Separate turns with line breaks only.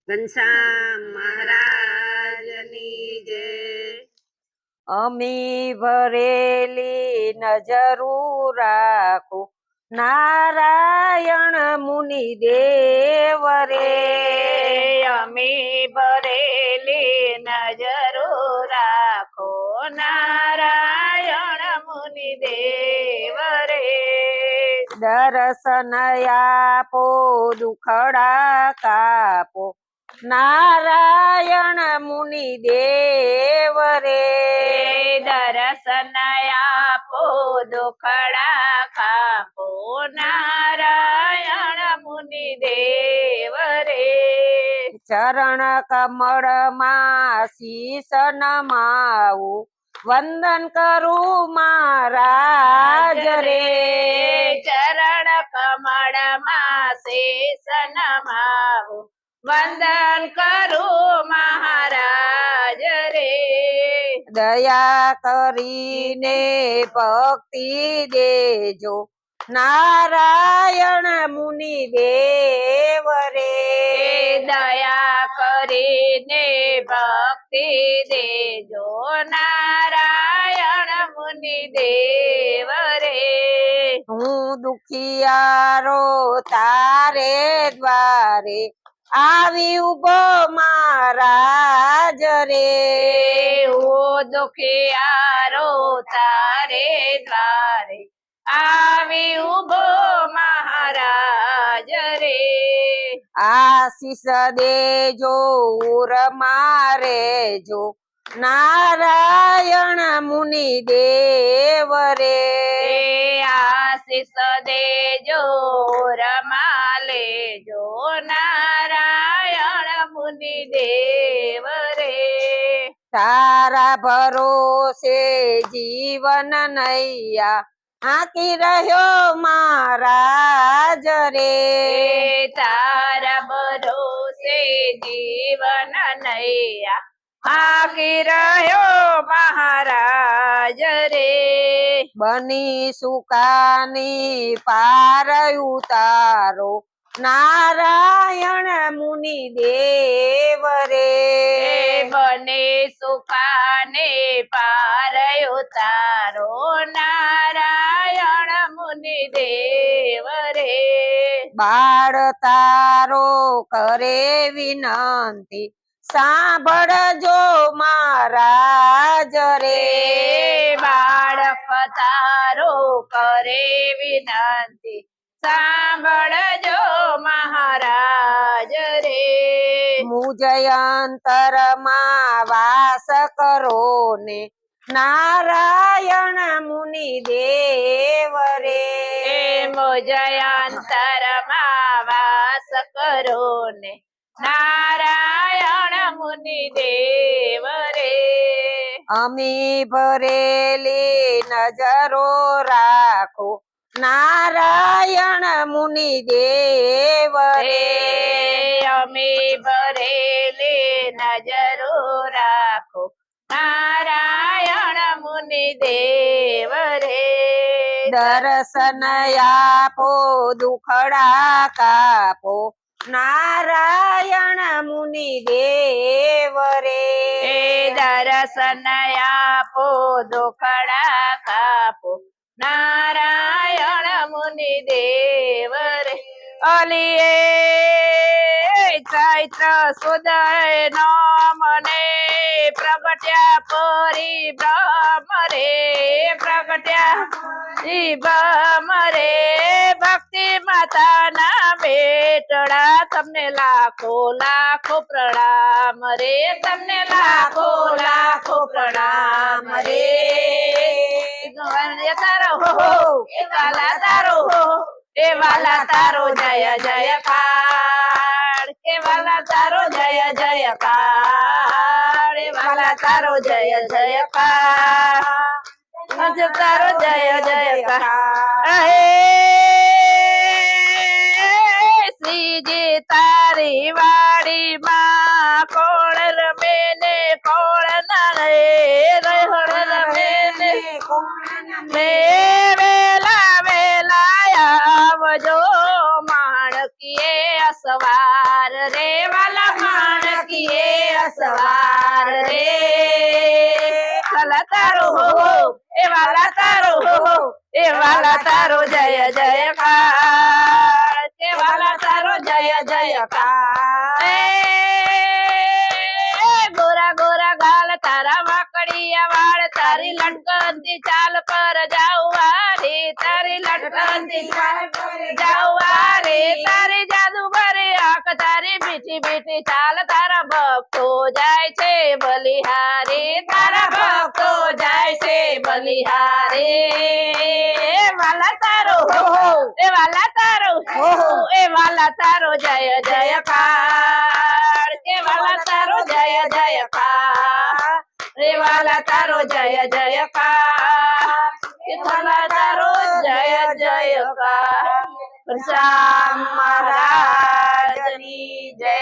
ઘનશ્યામ મહારાજની જય.
અમી ભરેલી નજરું રાખો નારાયણ મુનિ દેવ રે.
અમી ભરેલી નજરો રાખો નારાયણ મુનિ દેવ રે.
દર્શન આપો દુખડા કાપો નારાયણ મુનિ દેવ રે.
દર્શન આપો દુખડા કાપો નારાયણ મુનિ દેવ રે.
ચરણ કમળમાં શીશ નમાવું વંદન કરું મહારાજ રે.
ચરણ કમળમાં શીશ નમાવું વંદન કરું મહારાજ રે.
દયા કરીને ભક્તિ દેજો નારાયણ મુનિ દેવ રે.
દયા કરીને ભક્તિ દેજો નારાયણ મુનિ દેવ રે.
હું દુખિયારો તારે દ્વારે આવી ઉભો મહારાજ રે.
હું દુખિયારો તારે દ્વારે આવી ઉભો મહારાજ રે.
આશીષ દેજો મારે જો નારાયણ મુનિ દેવ રે.
આશીષ દેજો રમાલે જો નારાયણ મુનિ દેવ રે.
તારા ભરોસે જીવન નૈયા આંકી રહ્યો મહારાજ રે.
તારા ભરોસે જીવન નૈયા આંકી રહ્યો મહારાજ રે.
બની સુકાની પાર ઉતારો નારાયણ મુનિ દેવ રે.
બને સુકાને પાર ઉતારો નારાયણ મુનિ દેવ રે.
બાળ તારો કરે વિનંતી સાંભળજો મહારાજ રે.
બાળક તારો કરે વિનંતી સાંભળજો મહારાજ રે.
મુજયંતરમાં વાસ કરો ને નારાયણ મુનિ દેવ રે.
મુજયંતરમાં વાસ કરો ને નારાયણ મુનિ દેવ રે.
અમી ભરેલી નજરો રાખો નારાયણ મુનિ દેવ રે.
અમી ભરેલી નજરો રાખો નારાયણ મુનિ દેવ રે.
દર્શન આપો દુખડા કાપો નારાયણ મુનિ દેવ રે.
દર્શન આપો દુખડા કાપો નારાયણ મુનિ દેવ રે. અલીએ ચૈત્ર સુદય નો મને પ્રગટ્યા પરિબ્રહ્મ રે. પ્રગટ્યા બ્રહ્મ રે. ભક્તિ માતાના બેટડા તમને લાખો લાખો પ્રણામ રે. તમને લાખો લાખો પ્રણામ રે. તારો હો એ વાલા તારો હો એ વાલા તારો જય જયકાર. કે વાલા તારો જય જયકાર. એ વાલા તારો જય જયકાર. તારો જય જયકાર. શ્રીજી તારી વાડી માં કોણ રમે ને કોણ ના રે. રમે ને મે વેલા વેલા આવજો માણકીએ અસવાર રે. વાલા વાલા તારો એ વાલા તારો જય જયકાર એ વાલા તારો જય જયકાર એ ગોરા ગોરા ગાલ તારા વાકડિયા વાળ તારી લટકનથી ચાલ પર જાઉવારી તારી લટકનથી ચાલ પર જાઉવારી તારી જાદુ ભરી આંખ તારી બીઠી બીઠી ચાલ તારા ભક્તો જાય છે બલિહારી તારા ભક્તો જાય છે બલિહારી એ વાલા તારો એ વાલા તારો એ વાલા તારો જય જયકાર એ વાલા તારો જય જયકાર રે વાલા તારો જય જયકાર એ વાલા તારો જય જયકાર શ્યામ મહારાજની જય